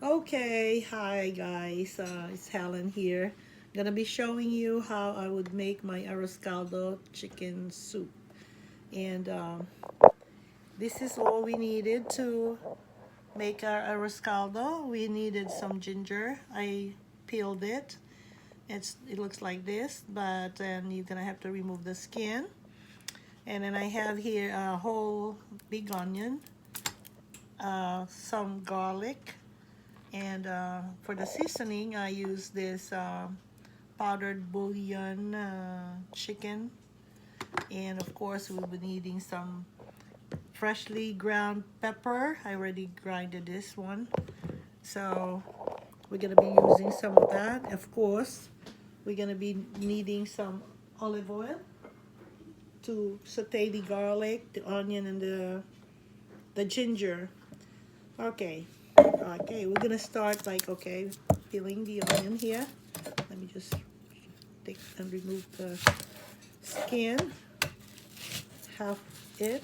Okay, hi guys, it's Helen here. Gonna be showing you how I would make my Arroz Caldo chicken soup. And this is all we needed to make our Arroz Caldo. We needed some ginger. I peeled it. It looks like this, but then you're gonna have to remove the skin. And then I have here a whole big onion, some garlic, and for the seasoning, I use this powdered bouillon chicken. And of course, we'll be needing some freshly ground pepper. I already grinded this one. So we're going to be using some of that. Of course, we're going to be needing some olive oil to saute the garlic, the onion, and the ginger. Okay, we're gonna start like, peeling the onion here. Let me just take and remove the skin, half it.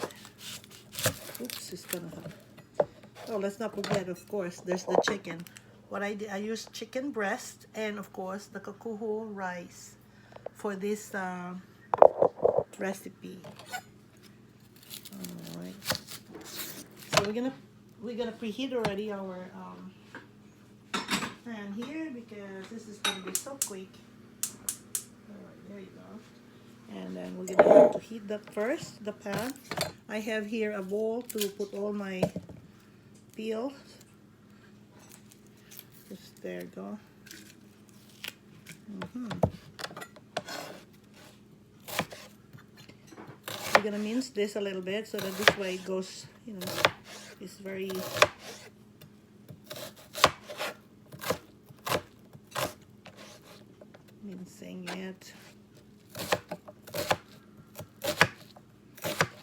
Oops, it's gonna have. Oh, let's not forget, of course, there's the chicken. What I did, I used chicken breast and of course the kakuho rice for this recipe. All right, so we're gonna preheat already our pan here because this is gonna be so quick. All right, there you go. And then we're gonna have to heat that first, the pan. I have here a bowl to put all my peels. Just there you go. We're gonna mince this a little bit so that this way it goes, it's very mincing it.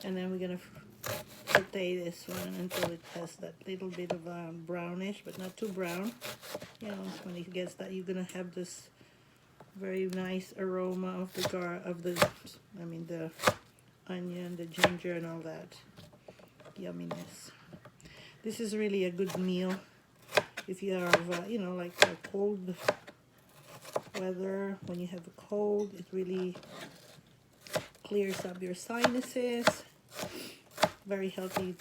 And then we're gonna saute this one until it has that little bit of brownish, but not too brown. When it gets that, you're gonna have this very nice aroma of the onion, the ginger, and all that yumminess. This is really a good meal if you have, like a cold weather. When you have a cold, it really clears up your sinuses. Very healthy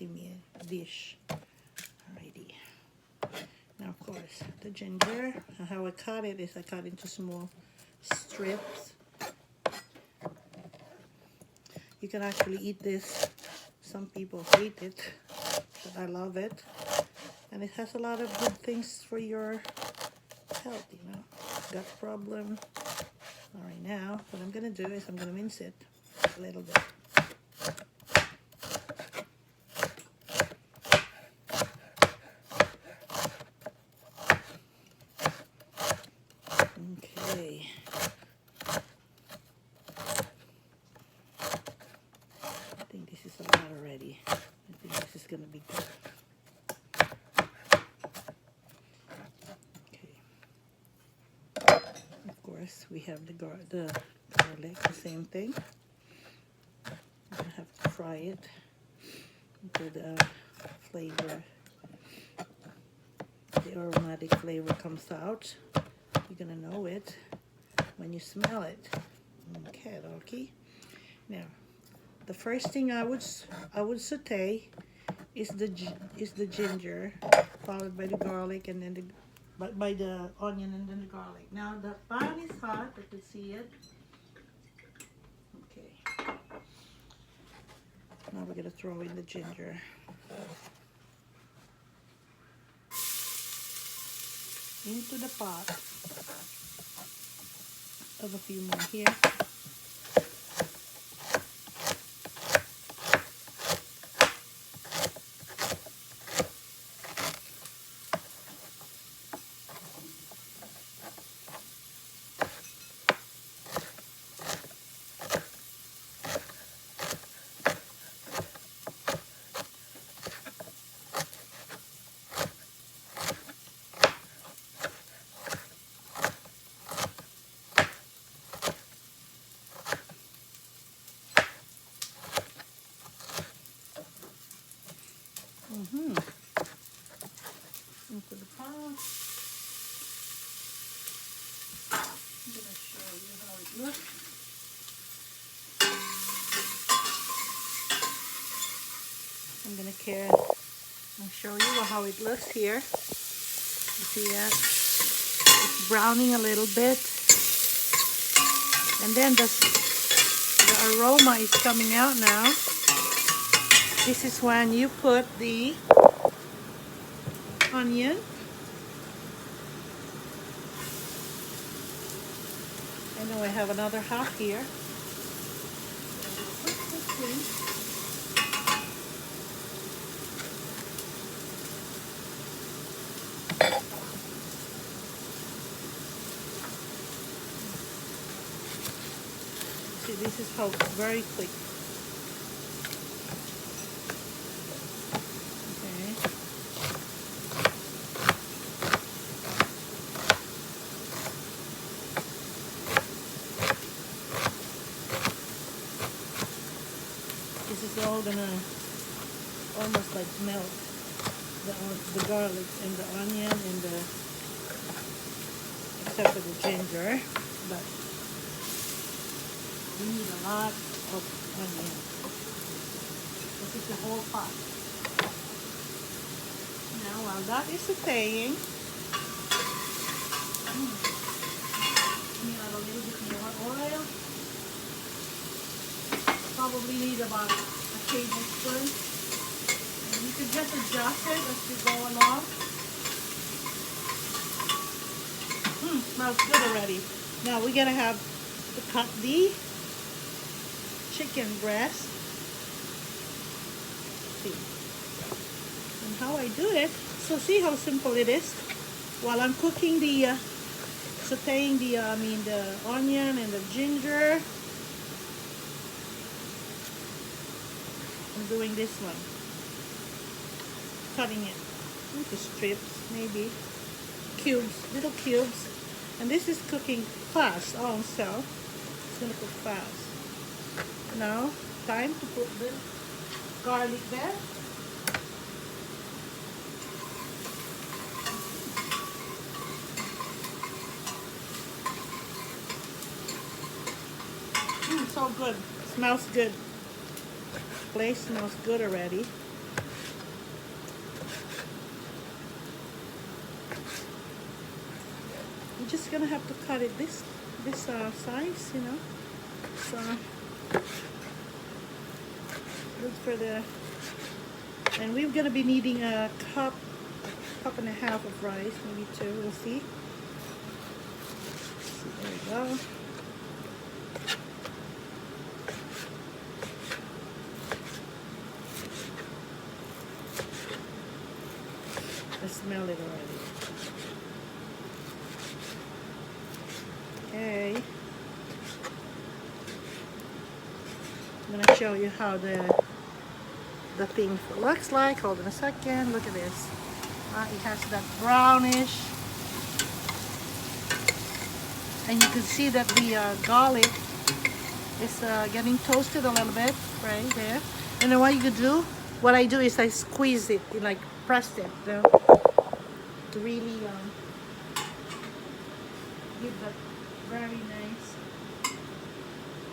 meal dish. Alrighty. Now, of course, the ginger. How I cut it is I cut into small strips. You can actually eat this. Some people hate it, but I love it. And it has a lot of good things for your health, gut problem. All right, now what I'm gonna do is I'm gonna mince it a little bit. Okay. I think this is a lot already. I think this is gonna be good. Of course, we have the garlic, the same thing. I'm gonna have to fry it until the flavor, the aromatic flavor comes out. You're gonna know it when you smell it. Okay. Now, the first thing I would saute is the ginger, followed by the garlic, and then by the onion, and then the garlic. Now the pan is hot. I can see it. Okay. Now we're gonna throw in the ginger. Into the pot. Of a few more here. I'm gonna show you how it looks. I'm gonna I'll show you how it looks here. You see that? It's browning a little bit. And then the aroma is coming out now. This is when you put the onion. And then we have another half here. See, this is how very quick. Okay. This is all gonna almost like melt the garlic and the onion and the except for the ginger, but we need a lot of onion. This is the whole pot. Now while that is sauteing, we add a little bit more oil. Probably need about a tablespoon. And you can just adjust it as you go along. Smells good already. Now we're gonna have to cut the chicken breast. See. And how I do it, so see how simple it is. While I'm cooking the sauteing the onion and the ginger, I'm doing this one, cutting it into strips, maybe cubes, little cubes. And this is cooking fast also. It's gonna cook fast. Now, time to put the garlic there. So good. Smells good. Place smells good already. You're just gonna have to cut it this size, you know. So good for the. And we're gonna be needing a cup and a half of rice, maybe two. We'll see. There we go. I smell it already. Okay. I'm gonna show you how the thing looks like. Hold on a second. Look at this. It has that brownish, and you can see that the garlic is getting toasted a little bit right there. And then what you could do, what I do is I squeeze it, like press it, to really give that very nice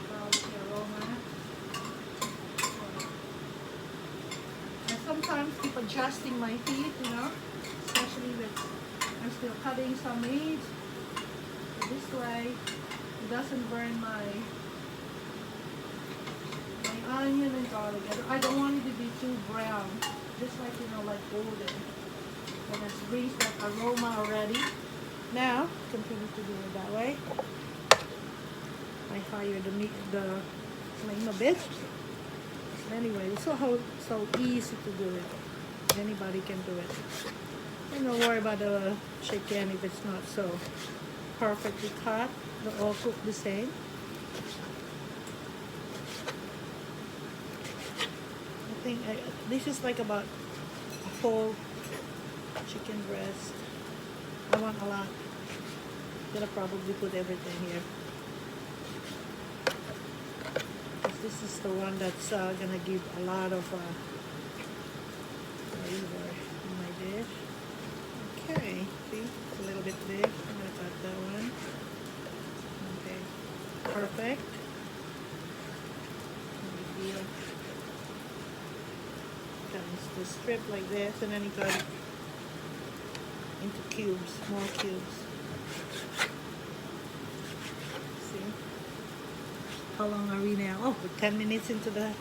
garlic aroma. And sometimes keep adjusting my heat, you know, especially with I'm still cutting some meat. So this way it doesn't burn my onion and garlic. I don't want it to be too brown, just like, you know, like golden. And it brings that aroma already. Now continue to do it that way. I higher the flame a bit. Anyway, it's so easy to do it. Anybody can do it. And don't worry about the chicken if it's not so perfectly cut. They'll all cook the same. I think this is like about a whole chicken breast. I want a lot. I'm gonna probably put everything here. This is the one that's gonna give a lot of flavor in my dish. Okay. big. I'm gonna cut that one. Okay, perfect. No big deal. Cut the strip like this, and then you cut it into cubes, more cubes. See? How long are we now? Oh, we're 10 minutes into the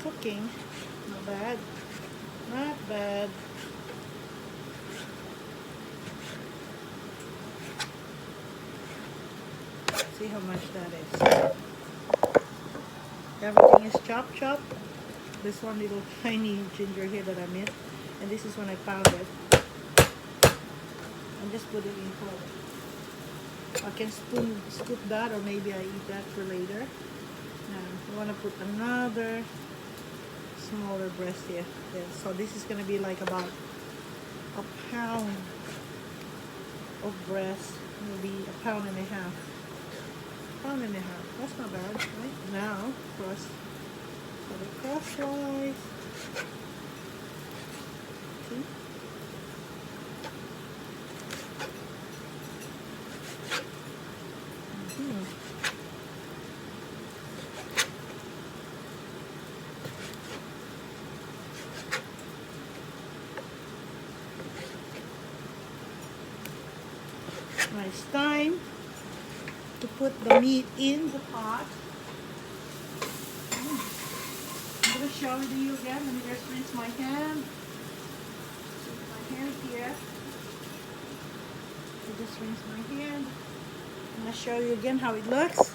cooking. Not bad. Not bad. See how much that is. Everything is chopped. This one little tiny ginger here that I missed, and this is when I found it. And just put it in whole. I can scoop that, or maybe I eat that for later. Now I want to put another smaller breast here. So this is going to be like about a pound of breast, maybe a pound and a half. Pound and a half. That's not bad, right? Now, cross. Put it crosswise. See? Now it's time to put the meat in the pot. I'm going to show it to you again. Let me just rinse my hand. My hand here. I just rinse my hand. I'm going to show you again how it looks.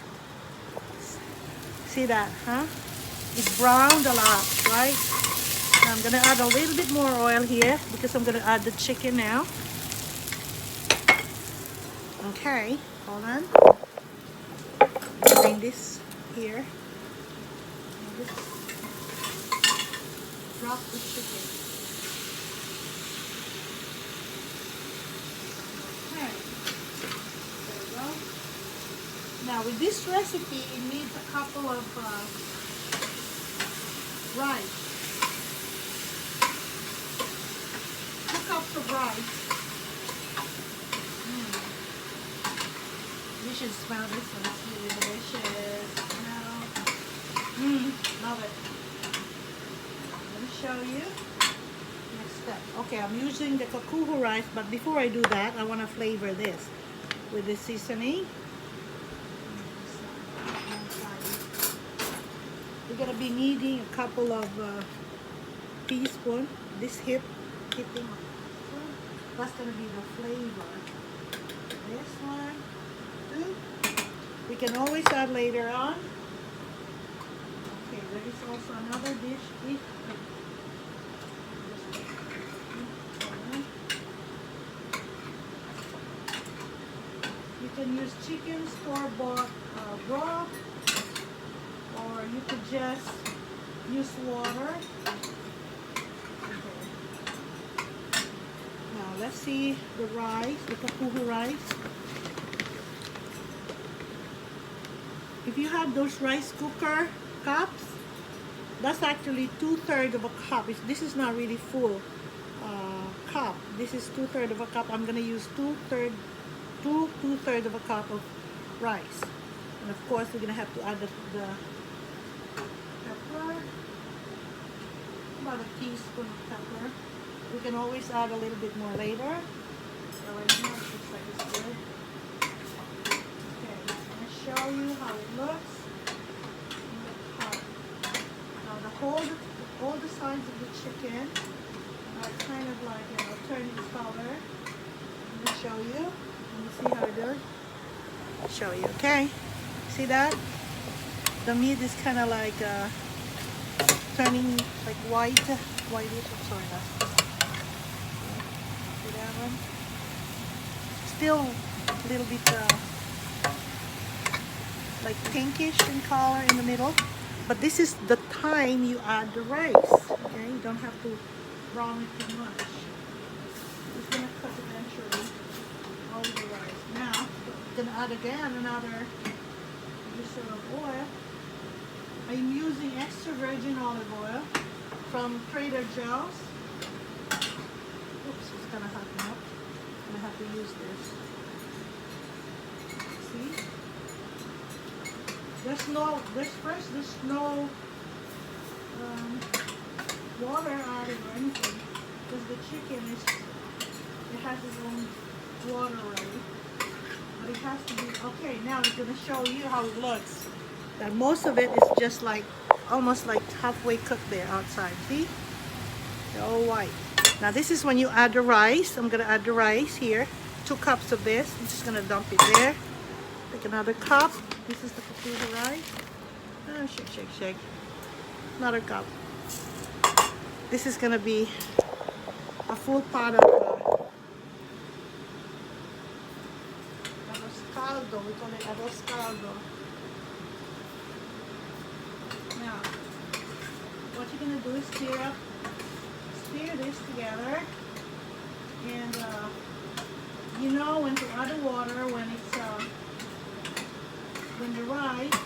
See that, huh? It's browned a lot, right? Now I'm going to add a little bit more oil here because I'm going to add the chicken now. Okay, hold on. Bring this here. Just drop the chicken. Okay, there we go. Now with this recipe, it needs a couple of rice. 2 cups of rice. You should smell this one. It's really delicious. Love it. Let me show you. Next step. Okay, I'm using the kakuhu rice, but before I do that, I want to flavor this with the seasoning. We're going to be needing a couple of teaspoons. This hitting. That's going to be the flavor. This one. We can always add later on. Okay, there is also another dish. You can use chicken store-bought broth, or you could just use water. Okay. Now let's see the rice, the kakuhu rice. If you have those rice cooker cups, that's actually 2/3 of a cup. This is not really full cup. This is 2/3 of a cup. I'm gonna use two-thirds of a cup of rice, and of course we're gonna have to add the pepper, about a teaspoon of pepper. We can always add a little bit more later. So right now it looks like it's good. Show you how it looks in the pot. Now all the sides of the chicken are kind of like, turning color. I'm gonna show you. Let me see how it does. Show you, okay? See that? The meat is kind of like turning like white. Whitish. I'm sorry, see that one? Still a little bit like pinkish in color in the middle, but this is the time you add the rice. Okay, you don't have to brown it too much. It's gonna cook eventually all the rice. Now we're gonna add again another teaspoon of oil. I'm using extra virgin olive oil from Trader Joe's. Oops, it's gonna hot now. I'm gonna have to use this. there's no water added or anything, because the chicken it has its own water already. But it has to be okay. Now we're gonna show you how it looks. That most of it is just like almost like halfway cooked there outside. See? They're all white. Now this is when you add the rice. I'm gonna add the rice here. 2 cups of this. I'm just gonna dump it there. Take another cup. This is the potato rice. Oh, shake, shake, shake. Another cup. This is gonna be a full pot of Arroz Caldo. We call it Arroz Caldo. Now, what you're gonna do is stir this together, and you know when to add the water when it's when the rice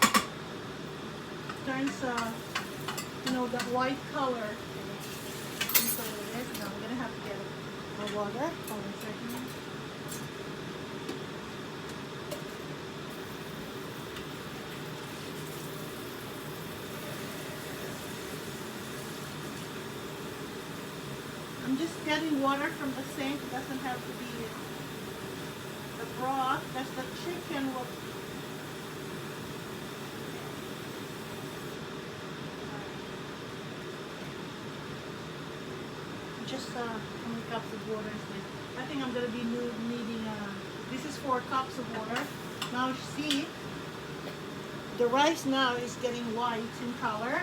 turns you know, that white color. Now I'm gonna have to get my water. Hold on a second. I'm just getting water from the sink. It doesn't have to be the broth. That's the chicken. Just how many cups of water is this? I think I'm going to be needing, this is 4 cups of water. Now you see, the rice now is getting white in color.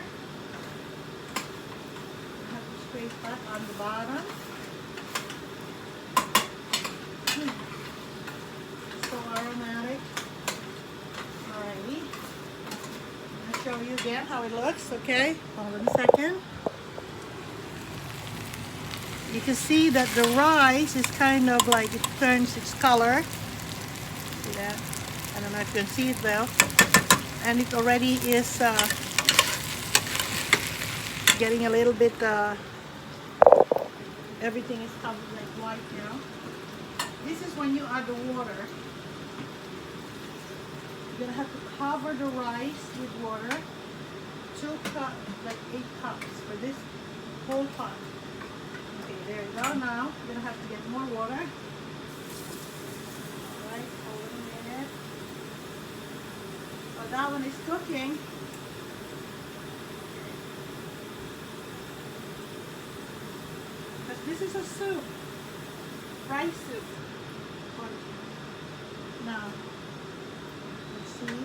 I have to scrape that on the bottom. So aromatic. Alrighty. I'll show you again how it looks, okay? Hold on a second. You can see that the rice is kind of like it turns its color. See that? I don't know if you can see it though. And it already is getting a little bit, everything is covered like white now. This is when you add the water. You're gonna have to cover the rice with water. 2 cups, like 8 cups for this whole pot. There you go. Now you're gonna have to get more water. Alright, hold on a minute. So that one is cooking. Because this is a soup. Rice soup. Now, let's see.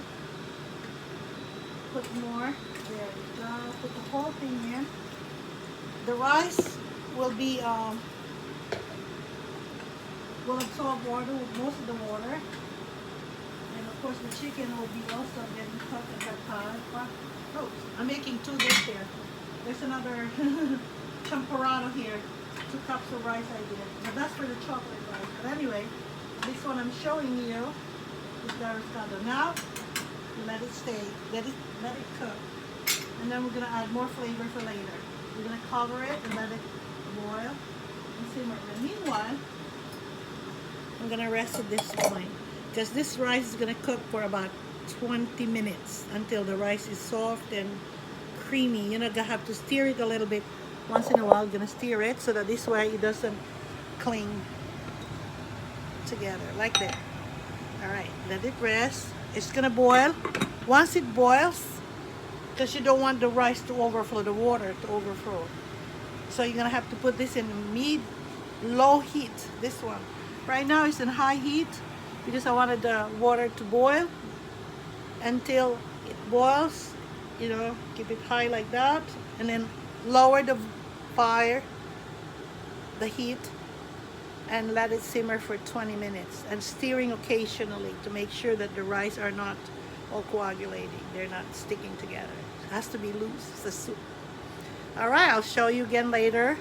Put more. There you go. Put the whole thing in. The rice will be will absorb water with most of the water, and of course the chicken will be also getting cooked at that time. Oh, I'm making 2 dishes here. There's another champorado here. 2 cups of rice I did. But that's for the chocolate rice. But anyway, this one I'm showing you is the Arroz Caldo. Now let it stay. Let it cook, and then we're gonna add more flavor for later. We're gonna cover it and let it boil and simmer. And meanwhile, I'm gonna rest at this point because this rice is gonna cook for about 20 minutes until the rice is soft and creamy. You're gonna have to stir it a little bit once in a while. You're gonna stir it so that this way it doesn't cling together like that. All right, let it rest. It's gonna boil. Once it boils, because you don't want the rice to overflow, the water to overflow. So you're gonna have to put this in low heat, this one. Right now it's in high heat because I wanted the water to boil until it boils. You know, keep it high like that, and then lower the fire, the heat, and let it simmer for 20 minutes, and stirring occasionally to make sure that the rice are not all coagulating. They're not sticking together. It has to be loose. It's a soup. All right, I'll show you again later.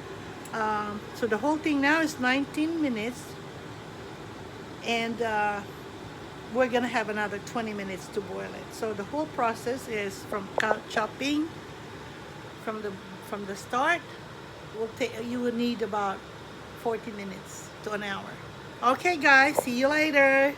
So the whole thing now is 19 minutes, and we're gonna have another 20 minutes to boil it. So the whole process is from chopping from the start. You will need about 40 minutes to an hour. Okay guys, see you later.